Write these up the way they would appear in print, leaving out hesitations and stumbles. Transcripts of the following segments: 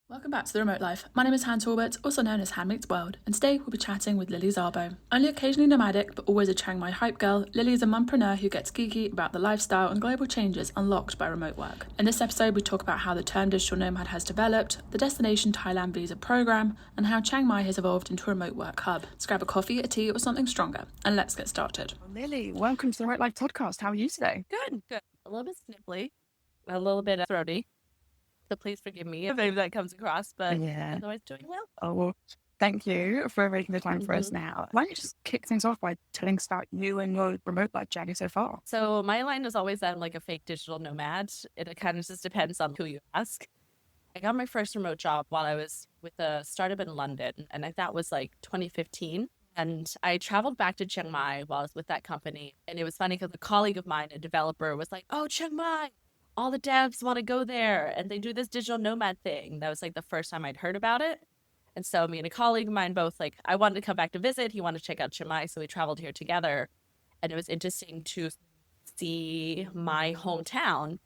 Welcome back to The Remote Life. My name is Han Talbot, also known as Han Meets World, and today we'll be chatting with Lily Szabo. Only occasionally nomadic, but always a Chiang Mai hype girl, Lily is a mom-preneur who gets geeky about the lifestyle and global changes unlocked by remote work. In this episode, we talk about how the term digital nomad has developed, the destination Thailand visa program, and how Chiang Mai has evolved into a remote work hub. Let's grab a coffee, a tea, or something stronger, and let's get started. Lily, welcome to the Remote Life podcast. How are you today? Good. A little bit sniffly, a little bit throaty. So please forgive me if any of that comes across, but otherwise doing well. Oh, well, thank you for making the time for us now. Why don't you just kick things off by telling us about you and your remote life journey so far? So my line is always that I'm like a fake digital nomad. It kind of just depends on who you ask. I got my first remote job while I was with a startup in London, and that was like 2015. And I traveled back to Chiang Mai while I was with that company. And it was funny because a colleague of mine, a developer, was like, "Oh, Chiang Mai, all the devs want to go there and they do this digital nomad thing." That was like the first time I'd heard about it. And so me and a colleague of mine both like, I wanted to come back to visit. He wanted to check out Chiang Mai. So we traveled here together. And it was interesting to see my hometown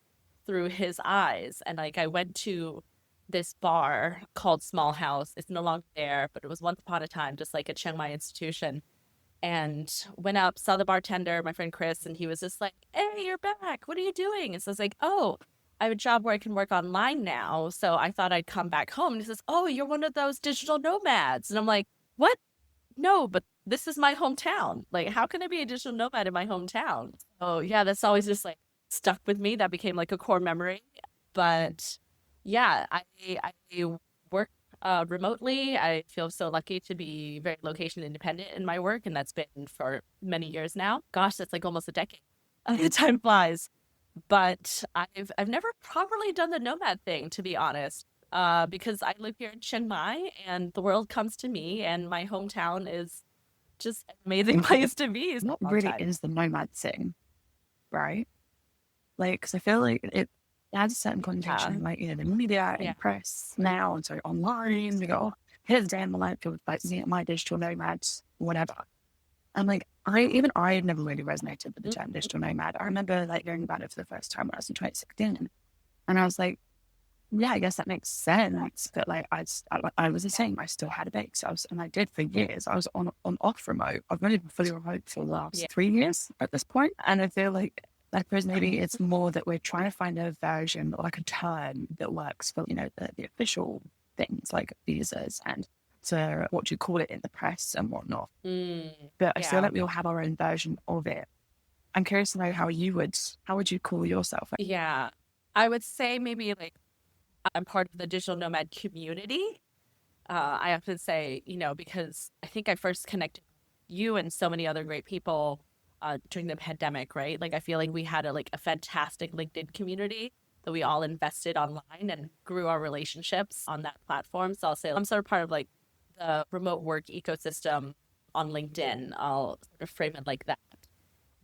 through his eyes. And like I went to this bar called Small House. It's no longer there, but it was once upon a time just like a Chiang Mai institution. And went up, saw the bartender, my friend Chris, and he was just like, "Hey, you're back. What are you doing?" And so I was like, "Oh, I have a job where I can work online now. So I thought I'd come back home." And he says, "Oh, you're one of those digital nomads." And I'm like, "What? No, but this is my hometown. Like, how can I be a digital nomad in my hometown?" So yeah, that's always just like stuck with me. That became like a core memory. But yeah, I work remotely. I feel so lucky to be very location independent in my work, and that's been for many years now. Gosh, that's like almost a decade. Time flies. But I've never properly done the nomad thing, to be honest, because I live here in Chiang Mai, and the world comes to me, and my hometown is just an amazing place to be. What really is the nomad thing, right? Like, because I feel like it adds a certain connotation, like, you know, the media and press now, and so online, we go, "Oh, here's a day in my life, like, my digital nomads, whatever." And like, I never really resonated with the term digital nomad. I remember like hearing about it for the first time when I was in 2016, and I was like, yeah, I guess that makes sense. But like, I was the same. I still had a base. And I did for years. I was on off remote. I've only been fully remote for the last 3 years at this point. And I feel like, I suppose maybe it's more that we're trying to find a version or like a term that works for, you know, the official things like visas and to what you call it in the press and whatnot. But I feel like we all have our own version of it. I'm curious to know how would you call yourself? Yeah, I would say maybe like I'm part of the digital nomad community. I often say, you know, because I think I first connected with you and so many other great people during the pandemic, right? Like I feel like we had a fantastic LinkedIn community that we all invested online and grew our relationships on that platform. So I'll say I'm sort of part of like the remote work ecosystem on LinkedIn. I'll sort of frame it like that.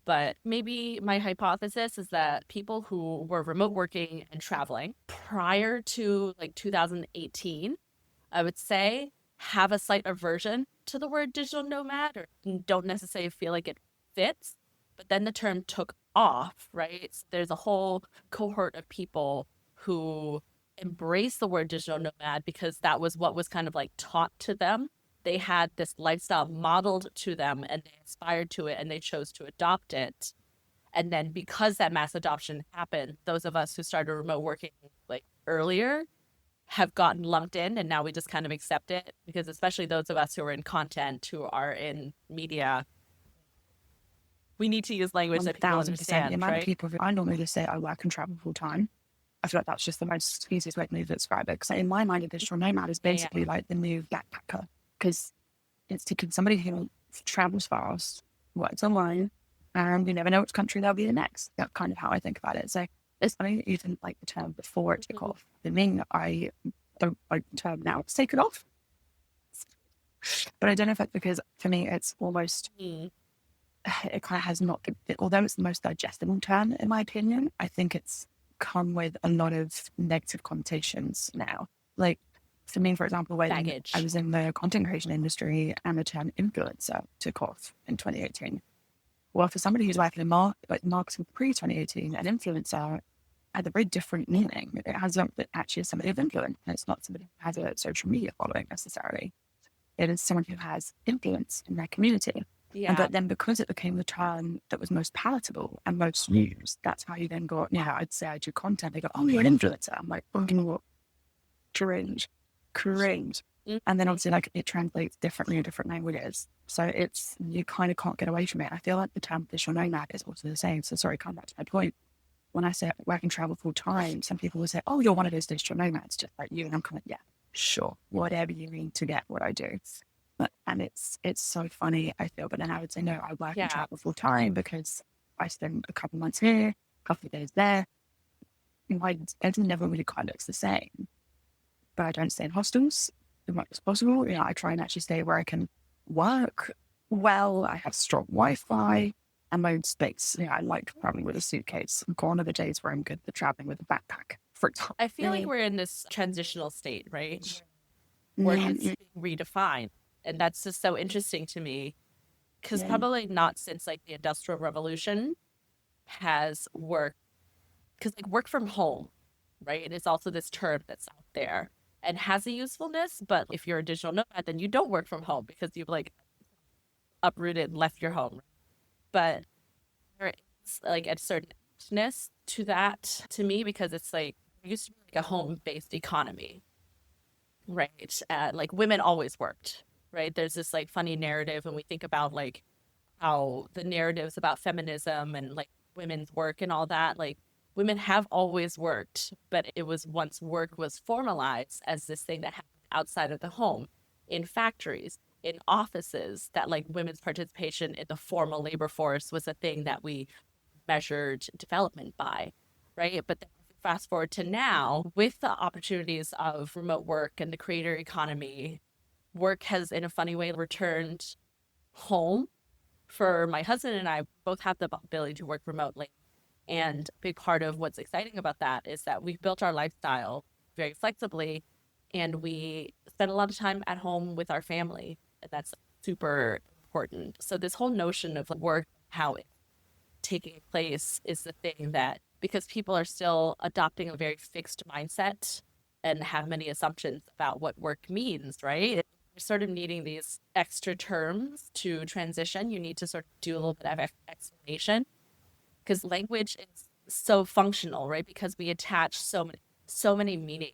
But maybe my hypothesis is that people who were remote working and traveling prior to like 2018, I would say, have a slight aversion to the word digital nomad or don't necessarily feel like it fits. But then the term took off, right? So there's a whole cohort of people who embrace the word digital nomad because that was what was kind of like taught to them. They had this lifestyle modeled to them and they aspired to it and they chose to adopt it. And then because that mass adoption happened, those of us who started remote working like earlier have gotten lumped in, and now we just kind of accept it, because especially those of us who are in content, who are in media, we need to use language that people understand. The amount of people, I normally just say I work and travel full time. I feel like that's just the most easiest way for me to describe it. Because in my mind, a digital nomad is basically like the new backpacker. Because it's taking somebody who travels fast, works online, and you never know which country they'll be the next. That's kind of how I think about it. So it's funny that you didn't like the term before it took off. For me, I don't like the term now. It's taken off. But I don't know if it's because for me, it's almost, it kind of has not, although it's the most digestible term, in my opinion, I think it's come with a lot of negative connotations now. Like, for me, for example, when baggage. I was in the content creation industry and the term influencer took off in 2018. Well, for somebody who's working in marketing pre-2018, an influencer has a very different meaning. It has actually somebody of influence. And it's not somebody who has a social media following necessarily. It is someone who has influence in their community. Yeah. But then because it became the term that was most palatable and most used, that's how you then got, I'd say I do content. They go, oh, you're an influencer. I'm like, fucking what? Cringe. And then obviously like it translates differently in different languages. So you kind of can't get away from it. I feel like the term digital nomad is also the same. So sorry, come back to my point. When I say work and travel full time, some people will say, oh, you're one of those digital nomads, just like you. And I'm kind of, yeah, sure, whatever you mean to get what I do. And it's so funny, I feel. But then I would say, no, I work and travel full time because I spend a couple months here, a couple of days there. My schedule never really quite looks the same. But I don't stay in hostels as much as possible. I try and actually stay where I can work well. I have strong Wi-Fi and my own space. I like traveling with a suitcase. Gone are the days where I'm good for traveling with a backpack, for example. I feel like we're in this transitional state, right? Where it's being redefined. And that's just so interesting to me because probably not since like the Industrial Revolution has work, because like work from home, right? It is also this term that's out there and has a usefulness. But if you're a digital nomad, then you don't work from home because you've like uprooted and left your home. But there is like a certain edginess to that to me because it's like it used to be like a home-based economy, right? Like women always worked. Right. There's this like funny narrative when we think about like how the narratives about feminism and like women's work and all that, like women have always worked, but it was once work was formalized as this thing that happened outside of the home, in factories, in offices, that like women's participation in the formal labor force was a thing that we measured development by. Right. But then fast forward to now with the opportunities of remote work and the creator economy, work has in a funny way returned home for my husband and I. Both have the ability to work remotely. And a big part of what's exciting about that is that we've built our lifestyle very flexibly and we spend a lot of time at home with our family. And that's super important. So this whole notion of work, how it's taking place is the thing that, because people are still adopting a very fixed mindset and have many assumptions about what work means, right? You're sort of needing these extra terms to transition. You need to sort of do a little bit of explanation because language is so functional, right? Because we attach so many meanings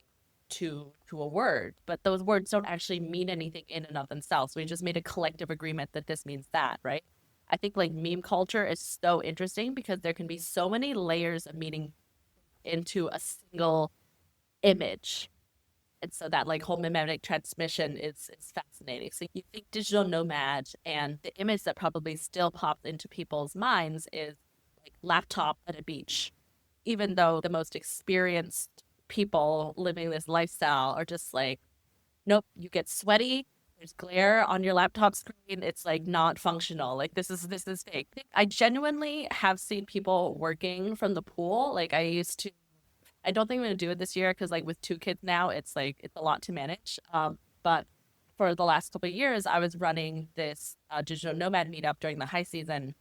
to a word, but those words don't actually mean anything in and of themselves. We just made a collective agreement that this means that, right? I think like meme culture is so interesting because there can be so many layers of meaning into a single image. And so that like whole mimetic transmission is fascinating. So you think digital nomad, and the image that probably still pops into people's minds is like laptop at a beach, even though the most experienced people living this lifestyle are just like, nope, you get sweaty. There's glare on your laptop screen. It's like not functional. Like this is fake. I genuinely have seen people working from the pool. Like I don't think I'm going to do it this year because like with 2 kids now, it's like, it's a lot to manage. But for the last couple of years, I was running this digital nomad meetup during the high season.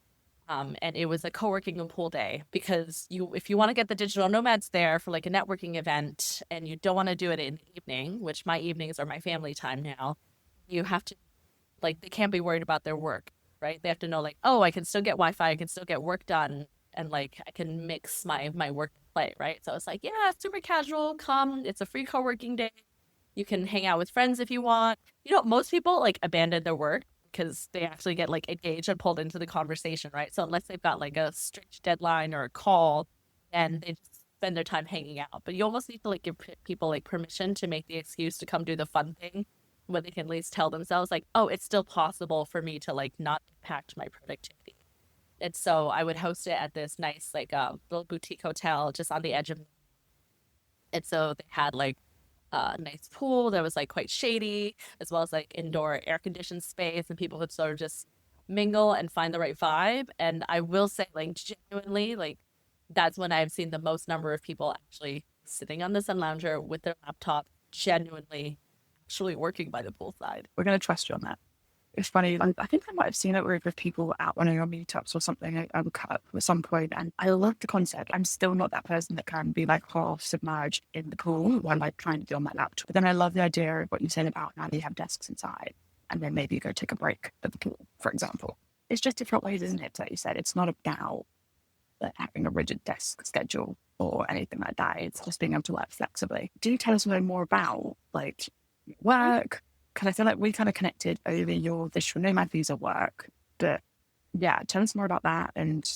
And it was a co-working and pool day because if you want to get the digital nomads there for like a networking event and you don't want to do it in the evening, which my evenings are my family time now, you have to, like, they can't be worried about their work, right? They have to know like, oh, I can still get Wi-Fi, I can still get work done. And like, I can mix my work and play, right? So it's like, yeah, super casual, come. It's a free co-working day. You can hang out with friends if you want. Most people like abandon their work because they actually get like engaged and pulled into the conversation, right? So unless they've got like a strict deadline or a call, then they just spend their time hanging out. But you almost need to like give people like permission to make the excuse to come do the fun thing where they can at least tell themselves like, oh, it's still possible for me to like not impact my productivity. And so I would host it at this nice like little boutique hotel just on the edge of. And so they had like a nice pool that was like quite shady, as well as like indoor air conditioned space, and people could sort of just mingle and find the right vibe. And I will say, like, genuinely, like, that's when I've seen the most number of people actually sitting on the sun lounger with their laptop, genuinely actually working by the poolside. We're going to trust you on that. It's funny. I think I might have seen it with people out running on meetups or something. I would cut up at some point, and I love the concept. I'm still not that person that can be like half submerged in the pool while like trying to be on my laptop. But then I love the idea of what you said about now they have desks inside, and then maybe you go take a break at the pool, for example. It's just different ways, isn't it? Like you said, it's not about having a rigid desk schedule or anything like that. It's just being able to work flexibly. Do you tell us a little more about like work? Because I feel like we kind of connected over your digital nomad visa work. But yeah, tell us more about that. And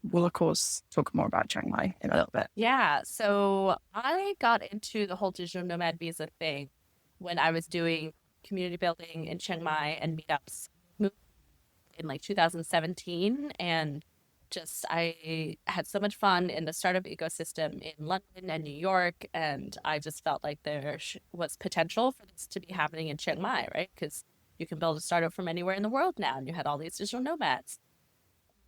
we'll, of course, talk more about Chiang Mai in a little bit. Yeah. So I got into the whole digital nomad visa thing when I was doing community building in Chiang Mai and meetups in like 2017. And just I had so much fun in the startup ecosystem in London and New York, and I just felt like there was potential for this to be happening in Chiang Mai, right? Because you can build a startup from anywhere in the world now, and you had all these digital nomads.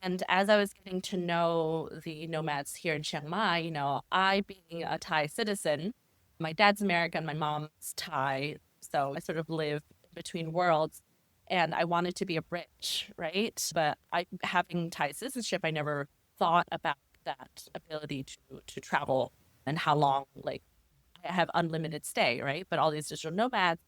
And as I was getting to know the nomads here in Chiang Mai, I being a Thai citizen, my dad's American, my mom's Thai, so I sort of live between worlds. And I wanted to be a Brit, right? But having Thai citizenship, I never thought about that ability to travel and how long, like, I have unlimited stay, right? But all these digital nomads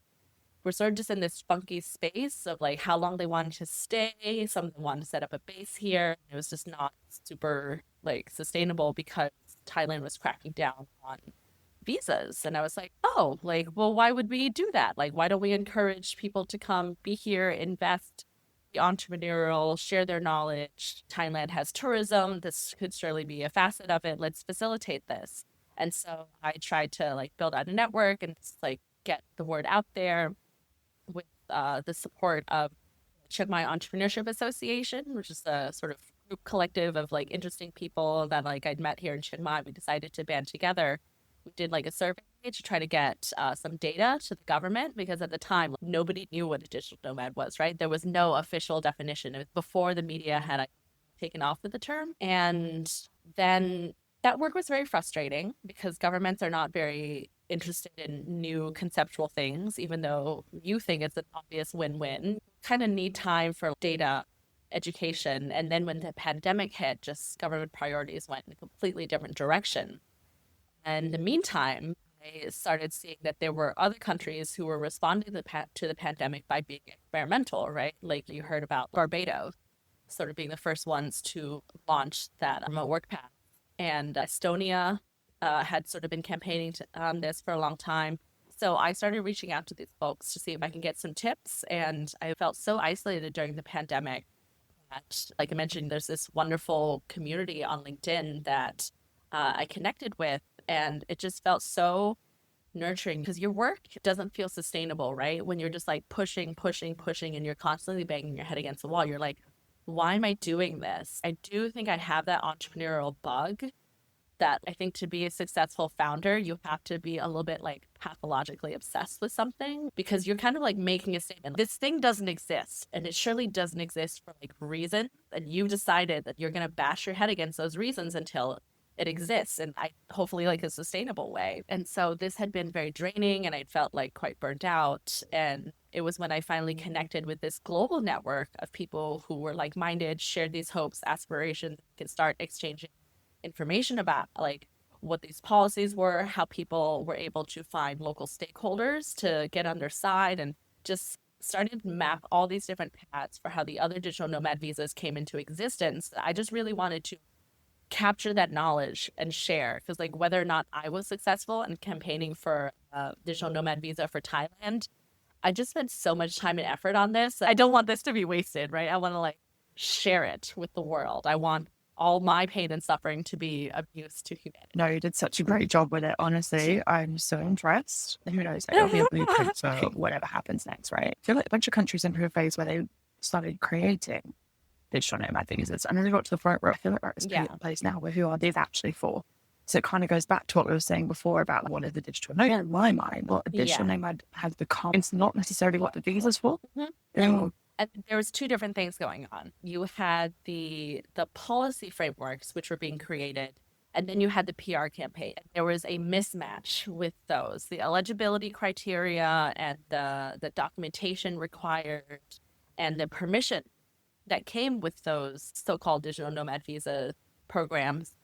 were sort of just in this funky space of like how long they wanted to stay. Some of them wanted to set up a base here. It was just not super like sustainable because Thailand was cracking down on visas. And I was like, oh, like, well, why would we do that? Like, why don't we encourage people to come be here, invest, be entrepreneurial, share their knowledge? Thailand has tourism. This could surely be a facet of it. Let's facilitate this. And so I tried to like build out a network and just, like get the word out there with the support of Chiang Mai Entrepreneurship Association, which is a sort of group collective of like interesting people that like I'd met here in Chiang Mai. We decided to band together. We did like a survey to try to get some data to the government because at the time nobody knew what a digital nomad was, right? There was no official definition. It was before the media had taken off with the term. And then that work was very frustrating because governments are not very interested in new conceptual things, even though you think it's an obvious win-win. Kind of need time for data education. And then when the pandemic hit, just government priorities went in a completely different direction. And in the meantime, I started seeing that there were other countries who were responding to the pandemic by being experimental, right? Like you heard about Barbados sort of being the first ones to launch that remote work path. And Estonia had sort of been campaigning on this for a long time. So I started reaching out to these folks to see if I can get some tips. And I felt so isolated during the pandemic that, like I mentioned, there's this wonderful community on LinkedIn that I connected with. And it just felt so nurturing because your work doesn't feel sustainable, right? When you're just like pushing, and you're constantly banging your head against the wall, you're like, why am I doing this? I do think I have that entrepreneurial bug that I think to be a successful founder, you have to be a little bit like pathologically obsessed with something because you're kind of like making a statement. This thing doesn't exist and it surely doesn't exist for like reasons. And you decided that you're going to bash your head against those reasons until it exists and I hopefully like a sustainable way. And so this had been very draining and I felt like quite burnt out. And it was when I finally connected with this global network of people who were like-minded, shared these hopes, aspirations, could start exchanging information about like what these policies were, how people were able to find local stakeholders to get on their side and just started to map all these different paths for how the other digital nomad visas came into existence. I just really wanted to capture that knowledge and share because like whether or not I was successful in campaigning for a digital nomad visa for Thailand, I just spent so much time and effort on this. I don't want this to be wasted, right? I want to like share it with the world. I want all my pain and suffering to be of use to humanity. No, you did such a great job with it. Honestly, I'm so impressed. Who knows? It'll be a blueprint for whatever happens next, right? I feel like a bunch of countries into a phase where they started creating digital nomad visas. And then they got to the point where I feel like we're at this place now where who are these actually for? So it kind of goes back to what we were saying before about what is the digital nomad. In my mind, what a digital nomad has become, it's not necessarily what the visa's for. And there was two different things going on. You had the policy frameworks which were being created, and then you had the PR campaign. There was a mismatch with those, the eligibility criteria and the documentation required and the permission that came with those so-called digital nomad visa programs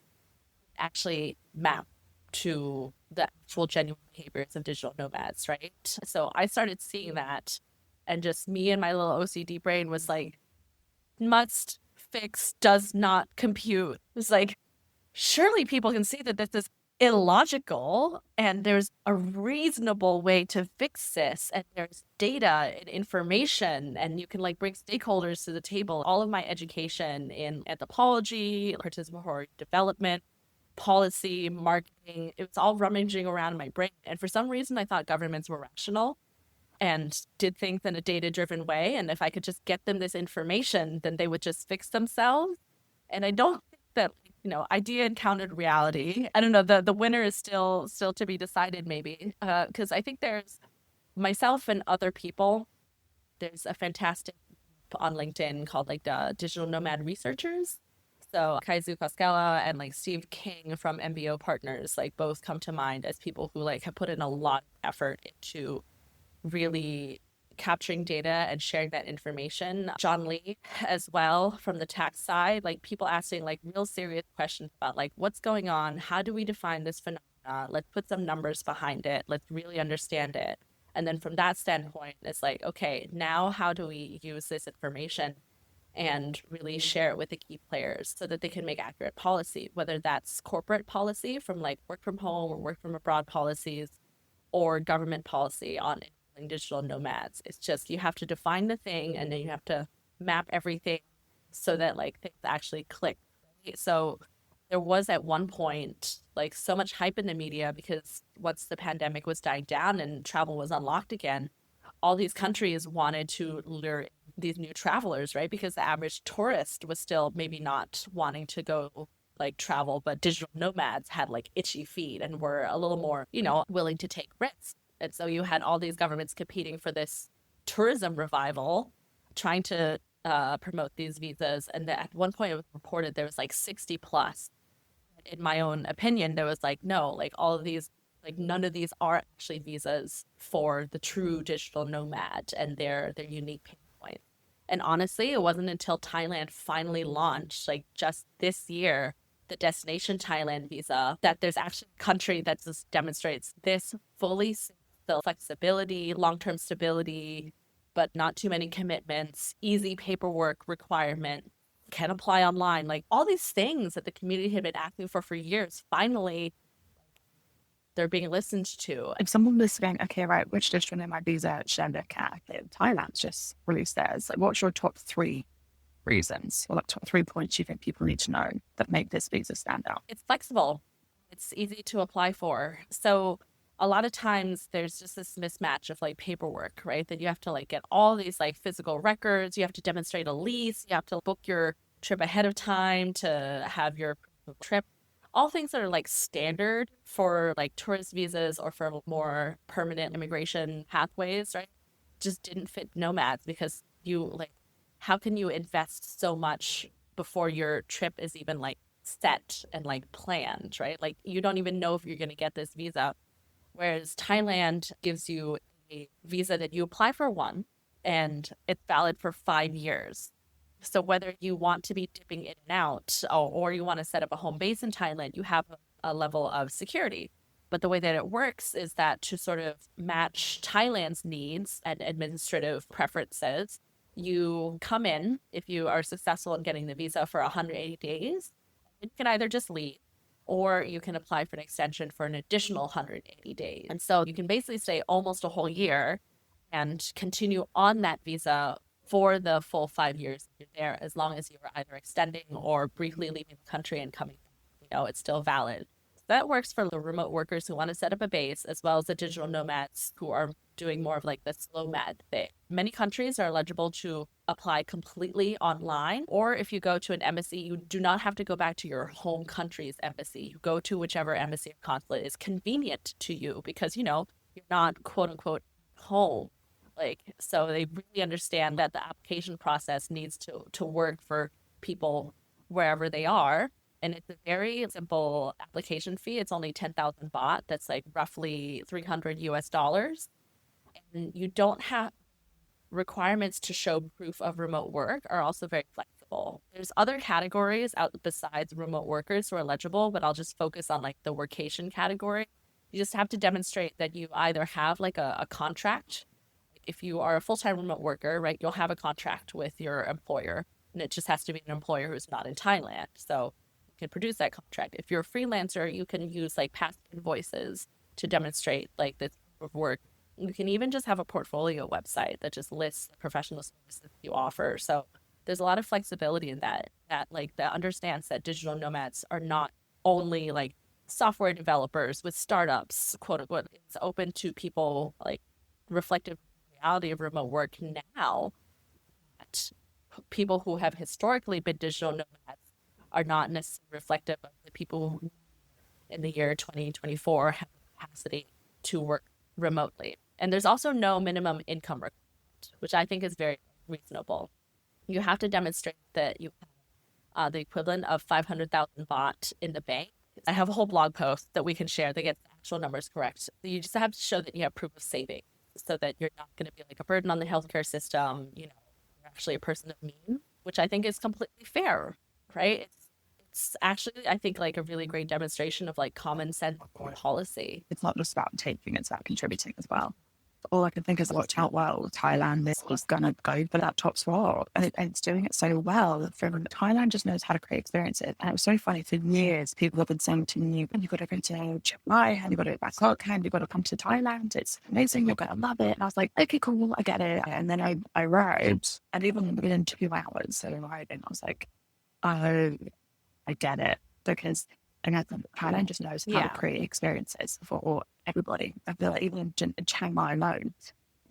actually map to the actual genuine behaviors of digital nomads, right? So I started seeing that, and just me and my little OCD brain was like, must fix does not compute. It's like, surely people can see that this is illogical and there's a reasonable way to fix this, and there's data and information, and you can like bring stakeholders to the table. All of my education in anthropology, participatory development, policy, marketing, it was all rummaging around in my brain. And for some reason I thought governments were rational and did things in a data-driven way, and if I could just get them this information, then they would just fix themselves. And I don't think that, idea encountered reality. I don't know, the winner is still to be decided, maybe, because I think there's myself and other people. There's a fantastic on LinkedIn called like the Digital Nomad Researchers. So Kaizu Koskela and like Steve King from MBO Partners, like both come to mind as people who like have put in a lot of effort into really capturing data and sharing that information. John Lee as well from the tax side, like people asking like real serious questions about like what's going on, how do we define this phenomena, let's put some numbers behind it, let's really understand it. And then from that standpoint, it's like, okay, now how do we use this information and really share it with the key players so that they can make accurate policy, whether that's corporate policy from like work from home or work from abroad policies, or government policy on digital nomads. It's just, you have to define the thing, and then you have to map everything so that like things actually click. Right? So there was at one point like so much hype in the media, because once the pandemic was dying down and travel was unlocked again, all these countries wanted to lure these new travelers, right? Because the average tourist was still maybe not wanting to go like travel, but digital nomads had like itchy feet and were a little more, willing to take risks. And so you had all these governments competing for this tourism revival, trying to promote these visas. And at one point it was reported there was like 60 plus. In my own opinion, there was like, no, like all of these, like none of these are actually visas for the true digital nomad and their unique pain points. And honestly, it wasn't until Thailand finally launched, like just this year, the destination Thailand visa, that there's actually a country that just demonstrates this fully flexibility, long-term stability, but not too many commitments, easy paperwork requirement, can apply online, like all these things that the community had been asking for years. Finally, they're being listened to. If someone was going, okay, right, which digital nomad visa should I look at? Thailand's just released theirs. Like, what's your top 3 reasons, or like top 3 points you think people need to know that make this visa stand out? It's flexible. It's easy to apply for. So a lot of times there's just this mismatch of like paperwork, right? That you have to like get all these like physical records. You have to demonstrate a lease. You have to book your trip ahead of time to have your trip. All things that are like standard for like tourist visas or for more permanent immigration pathways, right? Just didn't fit nomads, because you like, how can you invest so much before your trip is even like set and like planned, right? Like you don't even know if you're going to get this visa. Whereas Thailand gives you a visa that you apply for one, and it's valid for 5 years. So whether you want to be dipping in and out, or you want to set up a home base in Thailand, you have a level of security. But the way that it works is that to sort of match Thailand's needs and administrative preferences, you come in, if you are successful in getting the visa for 180 days, you can either just leave, or you can apply for an extension for an additional 180 days. And so you can basically stay almost a whole year and continue on that visa for the full 5 years you're there, as long as you are either extending or briefly leaving the country and coming back. It's still valid. So that works for the remote workers who want to set up a base, as well as the digital nomads who are doing more of like the slow mad thing. Many countries are eligible to apply completely online, or if you go to an embassy, you do not have to go back to your home country's embassy. You go to whichever embassy or consulate is convenient to you, because you're not quote unquote home. So they really understand that the application process needs to work for people wherever they are. And it's a very simple application fee. It's only 10,000 baht. That's like roughly $300 US. And you don't have requirements to show proof of remote work are also very flexible. There's other categories out besides remote workers who are eligible, but I'll just focus on like the workation category. You just have to demonstrate that you either have like a contract. If you are a full-time remote worker, right, you'll have a contract with your employer, and it just has to be an employer who's not in Thailand. So you can produce that contract. If you're a freelancer, you can use like past invoices to demonstrate like this proof of work. You can even just have a portfolio website that just lists the professional services you offer. So there's a lot of flexibility in that like that understands that digital nomads are not only like software developers with startups, quote unquote. It's open to people like reflective reality of remote work now. That people who have historically been digital nomads are not necessarily reflective of the people who in the year 2024 have the capacity to work remotely. And there's also no minimum income requirement, which I think is very reasonable. You have to demonstrate that you have the equivalent of 500,000 baht in the bank. I have a whole blog post that we can share that gets the actual numbers correct. You just have to show that you have proof of saving so that you're not going to be like a burden on the healthcare system. You know, you're actually a person of means, which I think is completely fair, right? It's actually, I think, like a really great demonstration of like common sense policy. It's not just about taking, it's about contributing as well. All I can think is watch out well. Thailand is going to go for that top spot. And it's doing it so well. From Thailand just knows how to create experiences. And it was so funny. For years, people have been saying to me, you've got to go to Chiang Mai, and you've got to go to Bangkok, and you've got to come to Thailand. It's amazing. You're going to love it. And I was like, okay, cool. I get it. And then I arrived. And even within 2 hours, so arriving, I was like, oh, I get it. Because again, Thailand just knows how to create experiences for everybody. I feel like even in Chiang Mai alone,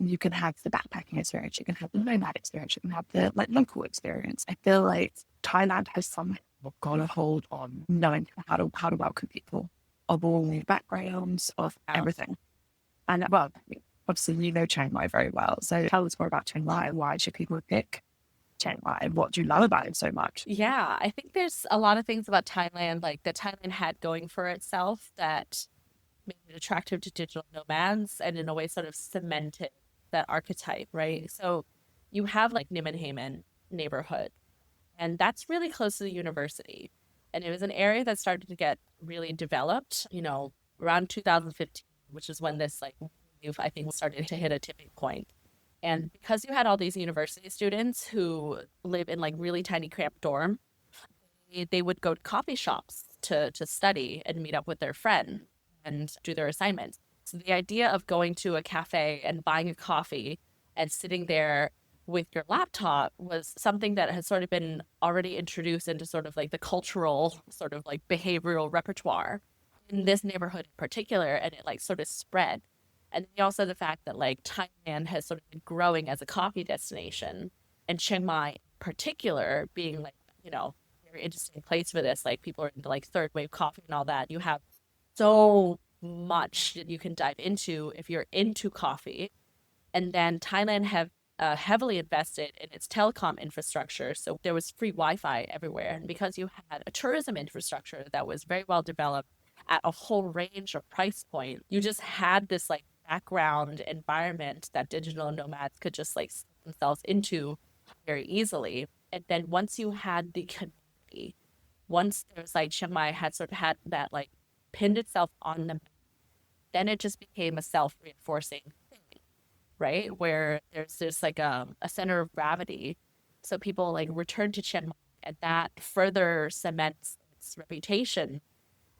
you can have the backpacking experience, you can have the nomad experience, you can have the like local experience. I feel like Thailand has somehow got a hold on knowing how to welcome people of all backgrounds, of everything. And well, obviously you know Chiang Mai very well. So tell us more about Chiang Mai. Why should people pick Chiang Mai? What do you love about it so much? Yeah, I think there's a lot of things about Thailand, like that Thailand had going for itself that made it attractive to digital nomads and in a way sort of cemented that archetype, right? So you have like Nimmenhamen neighborhood, and that's really close to the university. And it was an area that started to get really developed, you know, around 2015, which is when this like I think started to hit a tipping point. And because you had all these university students who live in like really tiny cramped dorm, they would go to coffee shops to study and meet up with their friend and do their assignments. So the idea of going to a cafe and buying a coffee and sitting there with your laptop was something that has sort of been already introduced into sort of like the cultural sort of like behavioral repertoire in this neighborhood in particular, and it like sort of spread. And then also the fact that like Thailand has sort of been growing as a coffee destination, and Chiang Mai in particular being like, you know, a very interesting place for this. Like people are into like third wave coffee and all that. You have so much that you can dive into if you're into coffee. And then Thailand have heavily invested in its telecom infrastructure. So there was free Wi-Fi everywhere. And because you had a tourism infrastructure that was very well developed at a whole range of price point, you just had this like background environment that digital nomads could just like slip themselves into very easily. And then once you had the community, once there was like Chiang Mai had sort of had that like pinned itself on the map, then it just became a self-reinforcing thing, right? Where there's just like a center of gravity. So people like return to Chiang Mai, and that further cements its reputation.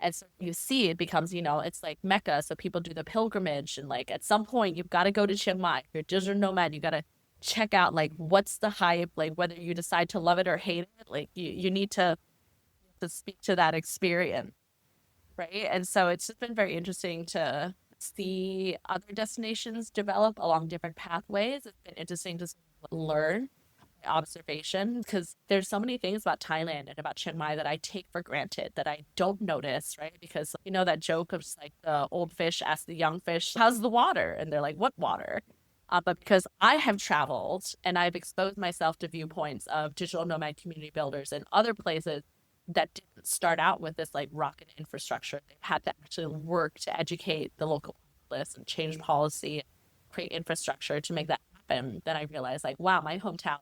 And so you see it becomes, you know, it's like Mecca. So people do the pilgrimage, and like at some point you've got to go to Chiang Mai. If you're a digital nomad, you got to check out like what's the hype, like whether you decide to love it or hate it, like you need to speak to that experience, right? And so it's just been very interesting to see other destinations develop along different pathways. It's been interesting to learn observation, because there's so many things about Thailand and about Chiang Mai that I take for granted that I don't notice, right? Because you know that joke of like the old fish asks the young fish, how's the water? And they're like, what water? But because I have traveled and I've exposed myself to viewpoints of digital nomad community builders in other places that didn't start out with this like rocket infrastructure. They've had to actually work to educate the local populace and change policy, and create infrastructure to make that happen. And then I realized like, wow, my hometown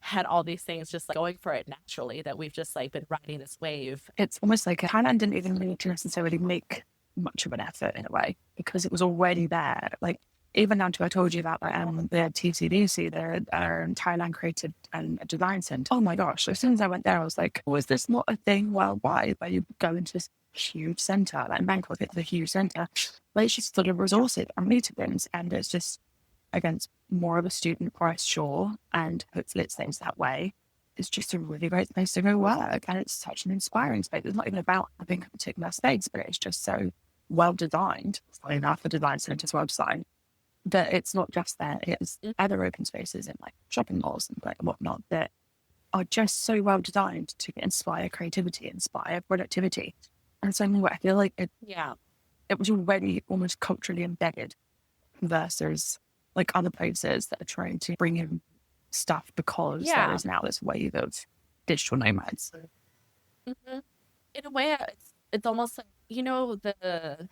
had all these things just like going for it naturally, that we've just like been riding this wave. It's almost like Thailand didn't even need to necessarily make much of an effort in a way, because it was already there. Like even down to, I told you about the TCDC, their Thailand Creative and Design Centre. Oh my gosh, as soon as I went there, I was like, was this not a thing worldwide where you go into this huge centre, like in Bangkok, it's a huge centre, where it's just sort of resources and meeting rooms, and it's just, against more of a student price, sure, and hopefully it stays that way. It's just a really great place to go work, and it's such an inspiring space. It's not even about having a particular space, but it's just so well designed. Funny enough, the design centre is well designed, but it's not just that. It's other open spaces in like shopping malls and like whatnot that are just so well designed to inspire creativity, inspire productivity. And so I feel like it was already almost culturally embedded versus like other places that are trying to bring in stuff because there is now this wave of digital nomads. In a way, it's almost like, you know, the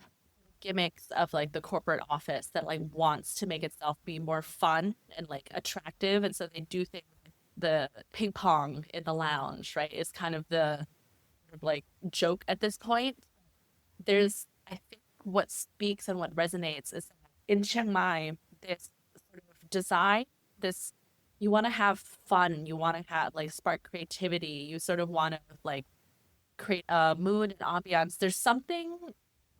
gimmicks of like the corporate office that like wants to make itself be more fun and like attractive, and so they do things like the ping pong in the lounge, right, is kind of the like joke at this point. There's, I think what speaks and what resonates is in Chiang Mai, this sort of design, this, you want to have fun, you want to have like spark creativity, you sort of want to like create a mood and ambiance. There's something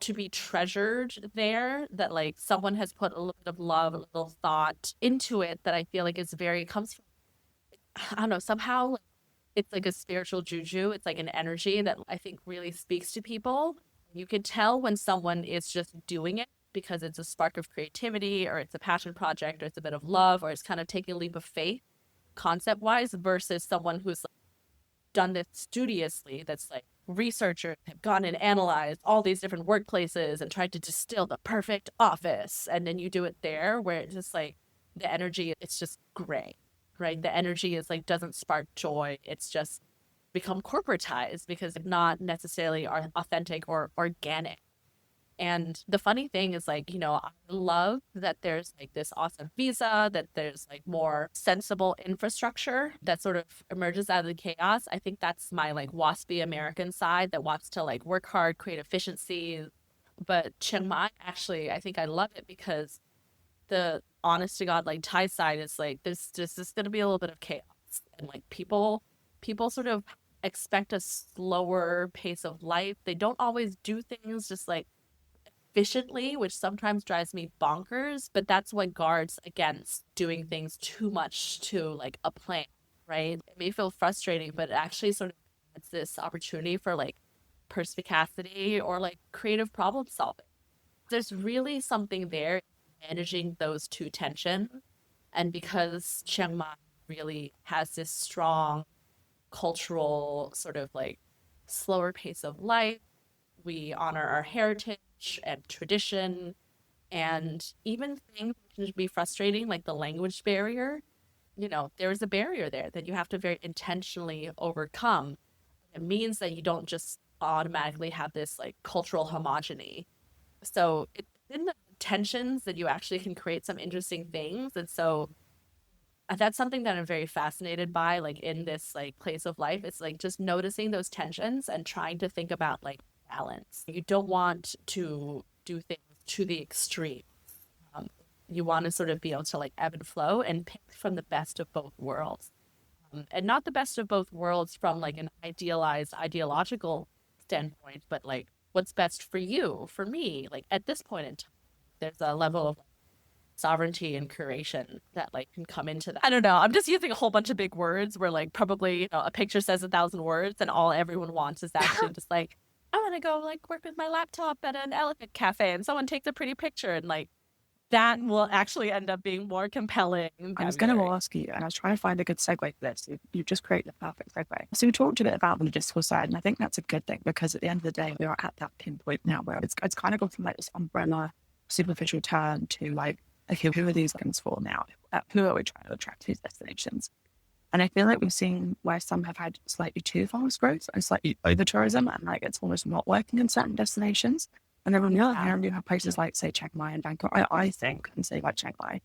to be treasured there that like someone has put a little bit of love, a little thought into it, that I feel like is very, comes from, I don't know, somehow like, it's like a spiritual juju. It's like an energy that I think really speaks to people. You can tell when someone is just doing it because it's a spark of creativity, or it's a passion project, or it's a bit of love, or it's kind of taking a leap of faith concept wise, versus someone who's like done this studiously, that's like researchers have gone and analyzed all these different workplaces and tried to distill the perfect office, and then you do it there, where it's just like the energy, it's just gray, right? The energy is like doesn't spark joy. It's just become corporatized because it's not necessarily authentic or organic. And the funny thing is like, you know, I love that there's like this awesome visa, that there's like more sensible infrastructure that sort of emerges out of the chaos. I think that's my like waspy American side that wants to like work hard, create efficiency. But Chiang Mai, actually, I think I love it because the honest to God, like Thai side is like, there's just going to be a little bit of chaos. And like people sort of expect a slower pace of life. They don't always do things just like efficiently, which sometimes drives me bonkers, but that's what guards against doing things too much to like a plan, right? It may feel frustrating, but it actually sort of adds this opportunity for like perspicacity or like creative problem solving. There's really something there managing those two tensions. And because Chiang Mai really has this strong cultural sort of like slower pace of life, we honor our heritage and tradition, and even things that can be frustrating like the language barrier, you know, there's a barrier there that you have to very intentionally overcome. It means that you don't just automatically have this like cultural homogeny. So it's in the tensions that you actually can create some interesting things. And so that's something that I'm very fascinated by, like in this like place of life. It's like just noticing those tensions and trying to think about like balance. You don't want to do things to the extreme. You want to sort of be able to like ebb and flow and pick from the best of both worlds. And not the best of both worlds from like an idealized ideological standpoint, but like what's best for you, for me, like at this point in time. There's a level of sovereignty and curation that like can come into that. I don't know. I'm just using a whole bunch of big words where like probably, you know, a picture says 1,000 words and all everyone wants is actually just like, I want to go like work with my laptop at an elephant cafe and someone takes a pretty picture, and like that will actually end up being more compelling. I was going to ask you, and I was trying to find a good segue for this. You just created the perfect segue. So we talked a bit about the logistical side, and I think that's a good thing because at the end of the day, we are at that pinpoint now where it's kind of gone from like this umbrella, superficial turn to like, okay, who are these things for now? Who are we trying to attract to these destinations? And I feel like we've seen where some have had slightly too fast growth and slightly over tourism, and like it's almost not working in certain destinations. And then on the other hand, you have places like, say, Chiang Mai and Bangkok, I think, and say like Chiang Mai,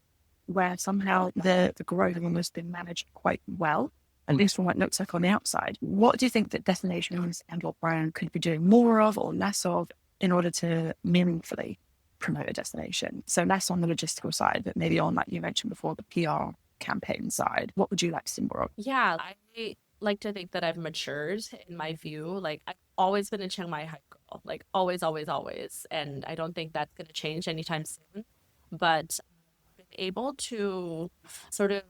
where somehow the growth has almost been managed quite well, at least from what it looks like on the outside. What do you think that destinations and your brand could be doing more of or less of in order to meaningfully promote a destination? So less on the logistical side, but maybe on, like you mentioned before, the PR campaign side. What would you like to see more of? Yeah, I like to think that I've matured in my view. Like I've always been a Chiang Mai hype girl, like always, always, always. And I don't think that's going to change anytime soon. But I've been able to sort of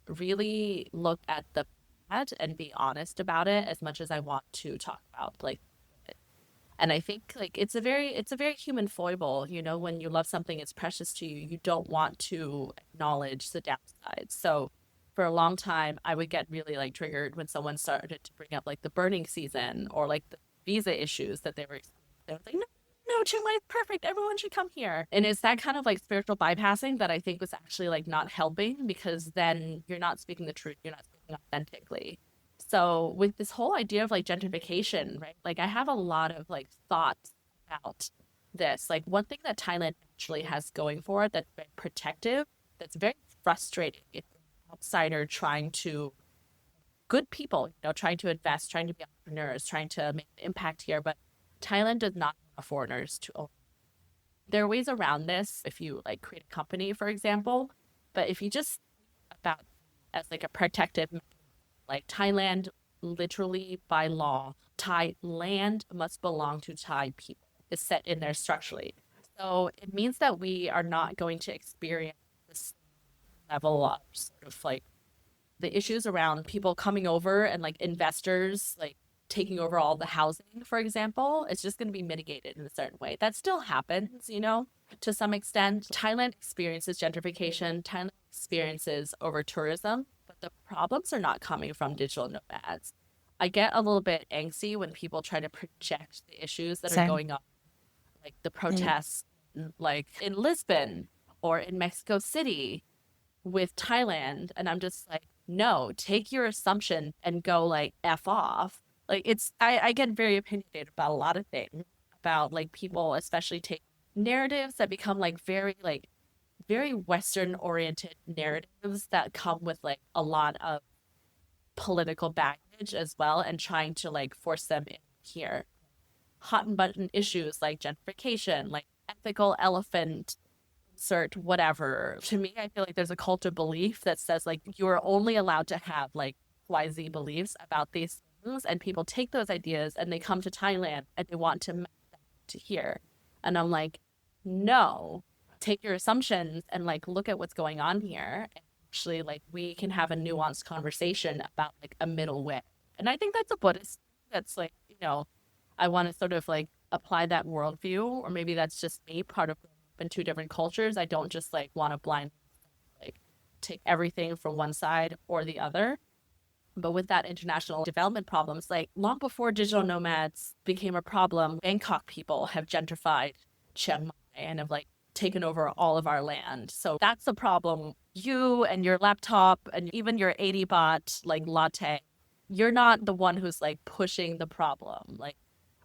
really look at the bad and be honest about it as much as I want to talk about like it. And I think like it's a very human foible, you know, when you love something, it's precious to you. You don't want to acknowledge the downsides. So for a long time, I would get really like triggered when someone started to bring up like the burning season or like the visa issues that they were experiencing. They was like, no, no, Chiang Mai is perfect. Everyone should come here. And it's that kind of like spiritual bypassing that I think was actually like not helping, because then you're not speaking the truth. You're not speaking authentically. So with this whole idea of like gentrification, right? Like I have a lot of like thoughts about this. Like one thing that Thailand actually has going for it that's very protective, that's very frustrating if you're an outsider trying to, good people, you know, trying to invest, trying to be entrepreneurs, trying to make an impact here. But Thailand does not allow foreigners to own. There are ways around this if you like create a company, for example. But if you just think about as like a protective, like Thailand, literally by law, Thai land must belong to Thai people. It's set in there structurally. So it means that we are not going to experience this level of sort of like the issues around people coming over and like investors like taking over all the housing, for example. It's just going to be mitigated in a certain way. That still happens, you know, to some extent. Thailand experiences gentrification. Thailand experiences over tourism, but the problems are not coming from digital nomads. I get a little bit angsty when people try to project the issues that are Same. going on, like the protests, like in Lisbon or in Mexico City with Thailand. And I'm just like, no, take your assumption and go like F off. Like I get very opinionated about a lot of things, about like people especially take narratives that become like very Western oriented narratives that come with like a lot of political baggage as well, and trying to like force them in here. Hot and button issues like gentrification, like ethical elephant, insert whatever. To me, I feel like there's a cult of belief that says like you're only allowed to have like YZ beliefs about these things, and people take those ideas and they come to Thailand and they want to map them to here. And I'm like, no, take your assumptions and like look at what's going on here. And actually, like we can have a nuanced conversation about like a middle way. And I think that's a Buddhist. That's like, you know, I want to sort of like apply that worldview, or maybe that's just me, part of in two different cultures. I don't just like want to blind like take everything from one side or the other. But with that international development problems, like long before digital nomads became a problem, Bangkok people have gentrified Chiang Mai and have like taken over all of our land. So that's a problem. You and your laptop and even your 80 baht like latte, you're not the one who's like pushing the problem. Like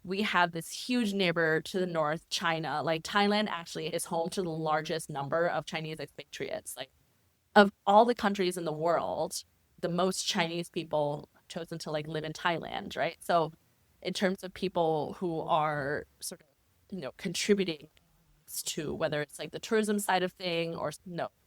we have this huge neighbor to the north, China. Like Thailand actually is home to the largest number of Chinese expatriates. Like of all the countries in the world, the most Chinese people chosen to like live in Thailand, right? So in terms of people who are sort of, you know, contributing to whether it's like the tourism side of thing or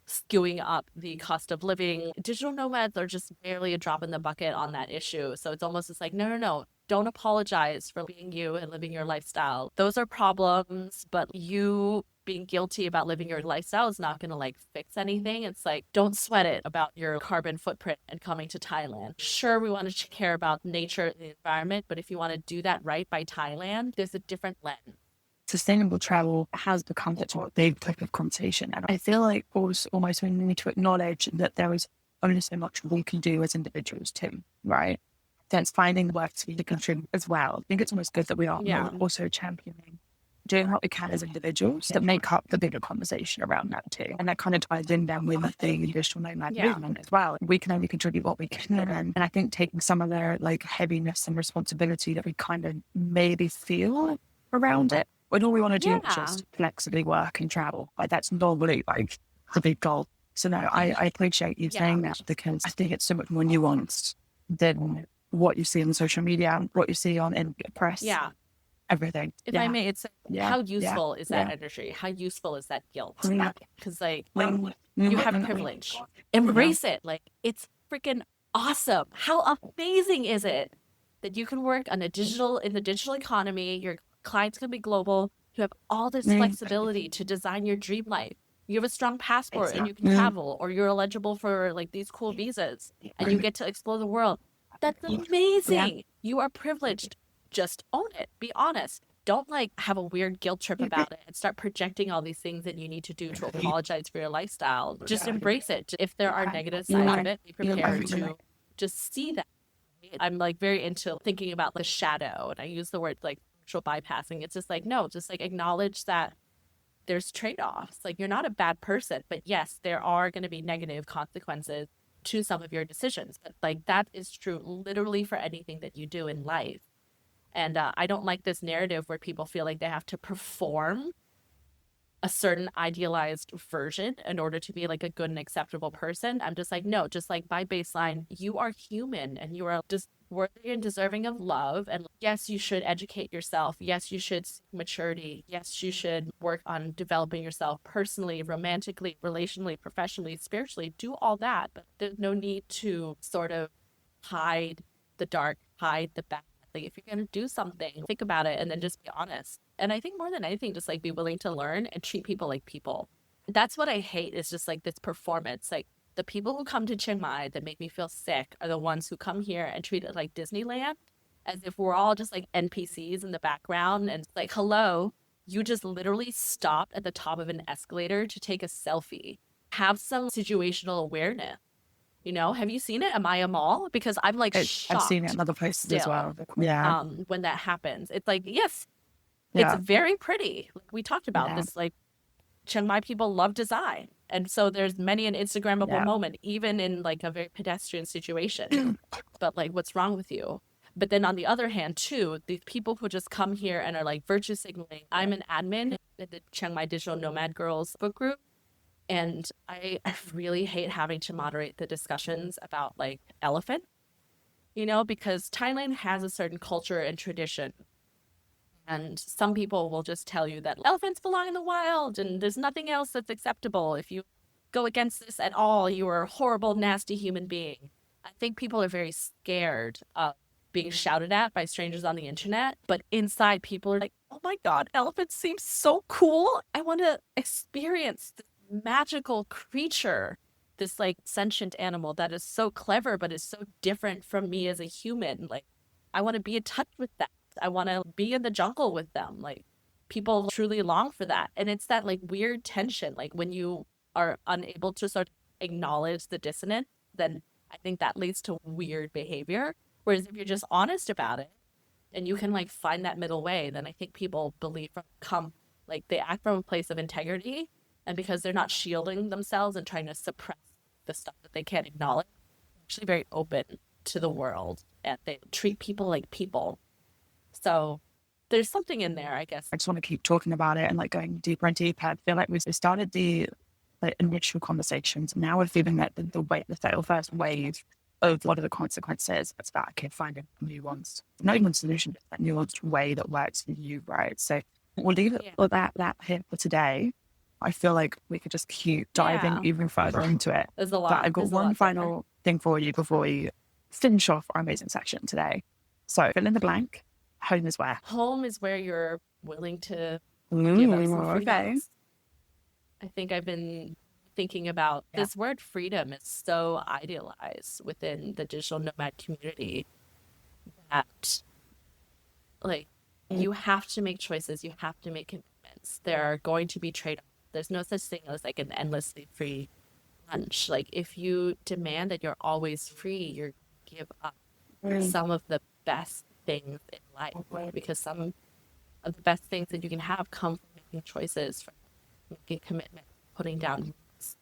skewing up the cost of living, digital nomads are just barely a drop in the bucket on that issue. So it's almost just like, no, don't apologize for being you and living your lifestyle. Those are problems, but you being guilty about living your lifestyle is not going to like fix anything. It's like, don't sweat it about your carbon footprint and coming to Thailand. Sure, we want to care about nature and the environment, but if you want to do that right by Thailand, there's a different lens. Sustainable travel has become such a big topic of conversation. And I feel like almost we need to acknowledge that there is only so much we can do as individuals too, right? That's finding work to contribute as well. I think it's almost good that we are also championing doing what we can as individuals that make up the bigger conversation around that too. And that kind of ties in then with the digital nomad movement as well. We can only contribute what we can. And I think taking some of their like heaviness and responsibility that we kind of maybe feel around it, when all we want to do is just flexibly work and travel. Like that's normally like the big goal So no, I appreciate you saying that, because I think it's so much more nuanced than what you see on social media, what you see on in press. Yeah. Everything. If I may, it's how useful is that energy? How useful is that guilt? Because like you have privilege. Embrace it. Like it's freaking awesome. How amazing is it that you can work on in the digital economy, your clients can be global, you have all this flexibility to design your dream life. You have a strong passport and you can travel, or you're eligible for like these cool visas and you get to explore the world. That's amazing. You are privileged. Just own it. Be honest. Don't like have a weird guilt trip about it and start projecting all these things that you need to do to apologize for your lifestyle. Just embrace it. If there are negative sides of it, be prepared to just see that. I'm like very into thinking about the shadow, and I use the word like spiritual bypassing. It's just like, no, just like acknowledge that there's trade-offs. Like you're not a bad person, but yes, there are going to be negative consequences to some of your decisions. But like that is true literally for anything that you do in life. And I don't like this narrative where people feel like they have to perform a certain idealized version in order to be like a good and acceptable person. I'm just like, no, just like by baseline, you are human and you are just worthy and deserving of love. And yes, you should educate yourself. Yes, you should seek maturity. Yes, you should work on developing yourself personally, romantically, relationally, professionally, spiritually. Do all that. But there's no need to sort of hide the dark, hide the bad. Like if you're going to do something, think about it and then just be honest. And I think more than anything, just like be willing to learn and treat people like people. That's what I hate, is just like this performance. Like the people who come to Chiang Mai that make me feel sick are the ones who come here and treat it like Disneyland, as if we're all just like NPCs in the background. And it's like, hello, you just literally stopped at the top of an escalator to take a selfie. Have some situational awareness. You know, have you seen it? Am I a mall? Because I'm like shocked. I've seen it in other places as well. Yeah. When that happens, it's like, yes, it's very pretty. Like we talked about this, like Chiang Mai people love design. And so there's many an Instagrammable moment, even in like a very pedestrian situation. But like, what's wrong with you? But then on the other hand, too, these people who just come here and are like virtue signaling. I'm an admin at the Chiang Mai Digital Nomad Girls book group. And I really hate having to moderate the discussions about like elephant, you know, because Thailand has a certain culture and tradition. And some people will just tell you that elephants belong in the wild and there's nothing else that's acceptable. If you go against this at all, you are a horrible, nasty human being. I think people are very scared of being shouted at by strangers on the internet. But inside, people are like, oh my God, elephants seem so cool. I want to experience this magical creature, this like sentient animal that is so clever but is so different from me as a human. Like I want to be in touch with that. I want to be in the jungle with them. Like people truly long for that. And it's that like weird tension, like when you are unable to sort of acknowledge the dissonance, then I think that leads to weird behavior. Whereas if you're just honest about it and you can like find that middle way, then I think people they act from a place of integrity. And because they're not shielding themselves and trying to suppress the stuff that they can't acknowledge, they're actually very open to the world and they treat people like people. So there's something in there, I guess. I just want to keep talking about it and like going deeper and deeper. I feel like we started the like initial conversations. Now we're feeling that the first wave of what are the consequences. It's about finding a nuanced, not even solution, but that nuanced way that works for you, right? So we'll leave it with that here for today. I feel like we could just keep diving even further into it. There's a lot. But I've got one final thing for you before we finish off our amazing session today. So fill in the blank. Home is where? Home is where you're willing to give up some freedoms. Okay. I think I've been thinking about this word freedom is so idealized within the digital nomad community that like you have to make choices, you have to make commitments. There are going to be trade-offs. There's no such thing as like an endlessly free lunch. Like if you demand that you're always free, you're give up some of the best things in life, because some of the best things that you can have come from making choices, from making commitment, putting down rules.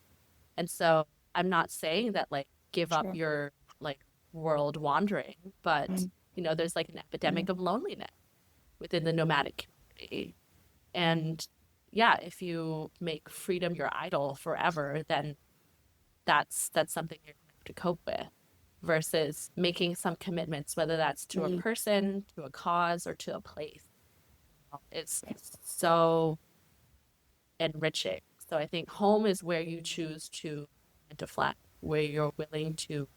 And so I'm not saying that like give up your like world wandering, but you know, there's like an epidemic of loneliness within the nomadic community. And yeah, if you make freedom your idol forever, then that's something you're going to have to cope with, versus making some commitments, whether that's to a person, to a cause, or to a place. It's so enriching. So I think home is where you choose to rent a flat, where you're willing to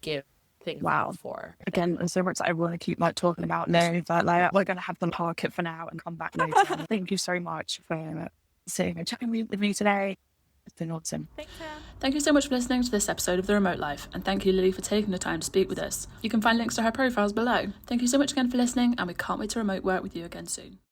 give things for. Again, there's so much I want to keep like talking about now, but like we're gonna have them park it for now and come back later. Thank you so much for sitting and chatting with me today. It's been awesome. Thanks, Sam. Thank you so much for listening to this episode of The Remote Life, and thank you, Lily, for taking the time to speak with us. You can find links to her profiles below. Thank you so much again for listening, and we can't wait to remote work with you again soon.